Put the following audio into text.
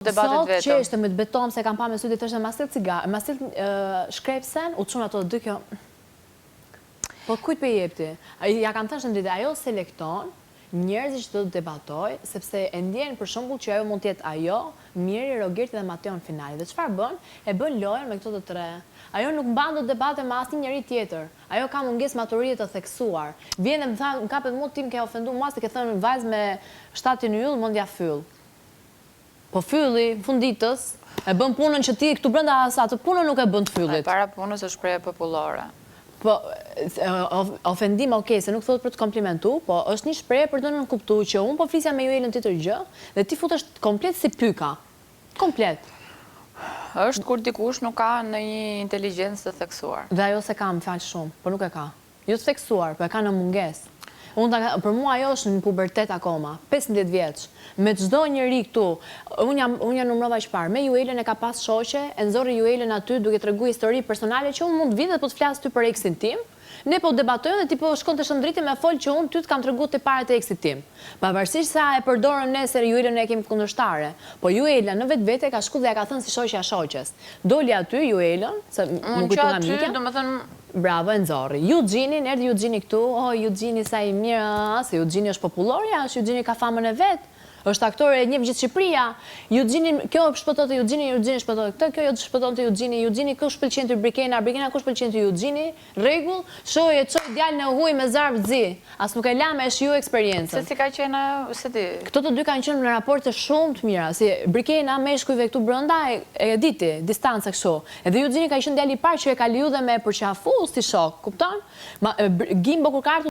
Sot që ishte me të betom se kam pa me sytë të është në masil cigarë, masil shkrepsen, u të shumë ato dy kjo... Po kujt për jepti? Ja kam thënë shëndrite, ajo selekton njerëzit që do të debatoj, sepse e ndjenë për shembull që ajo mund tjetë ajo, Miri, Rogerti dhe Mateo në finali. Dhe çfarë bën? E bën lojën me këto të tre. Ajo nuk mban dot debate me asnjë njeri tjetër. Ajo ka mungesë maturie të theksuar. Vjen dhe më tha, më kapet mua tim ke ofenduar mua se ke thënë vajzë me shtatin në yll, mendja fyll. Po fylli, funditës, e bën punën që ti këtu brenda atë punën nuk e bën të fyllit. Para punës është shprehje popullore. Po, ofendim, okej, se nuk thot për të komplimentu, po është një shprehje për të nënkuptu që unë po flisja me Juelën tjetër gjë, dhe ti futesh komplet si pyka. Komplet. Është kur dikush nuk ka në një inteligjencë të theksuar. Dhe ajo se ka më fjalë shumë, po nuk e ka. Jo të theksuar, po e ka në mungesë. Për mua ajo është në pubertet akoma, 15 vjeç. Me çdo njeri këtu, unë jam numrova që parë, me Juelën e ka pas shoqe, e nxorri Juelën aty duke treguar histori personale që unë mund të vi dhe po të flas ty për eksin tim. Ne po debatojmë dhe ti po shkon të shëndriti me fol që unë ty të kam treguar të parët e eksit tim. Pavarësisht sa e përdorën nesër Juelën e kemi kundërshtare, po Juela në vetvete ka shku dhe ja ka thënë si shoqja shoqes. Doli aty Juelën, se nuk kujtoj nga mikja. Domethënë bravo, e nxorri. Eugjinin, erdhi Eugjini këtu, Eugjini sa i mirë, se Eugjini është popullorja, Eugjini ka famën e vet. Është aktore e njeh gjithë Shqipëria. Eugjini, kjo shpëton te Eugjini, Eugjini shpëton këtë, kjo shpëton te Eugjini, Eugjini kush pëlqen te Brikena, Brikena kush pëlqen te Eugjini. Rregull, shoje çoj djalin e huaj me zarf zi. As nuk e la me shiu eksperiencën. Se si ka qenë, se ti. Këto të dy kanë qenë në raporte shumë të mira, si Brikena meshkujve këtu brenda e diti, distanca kështu. Edhe Eugjini ka qenë djali i parë që e ka liu dhe me përqafu si shok, kupton? Gimbo kur ka ardhur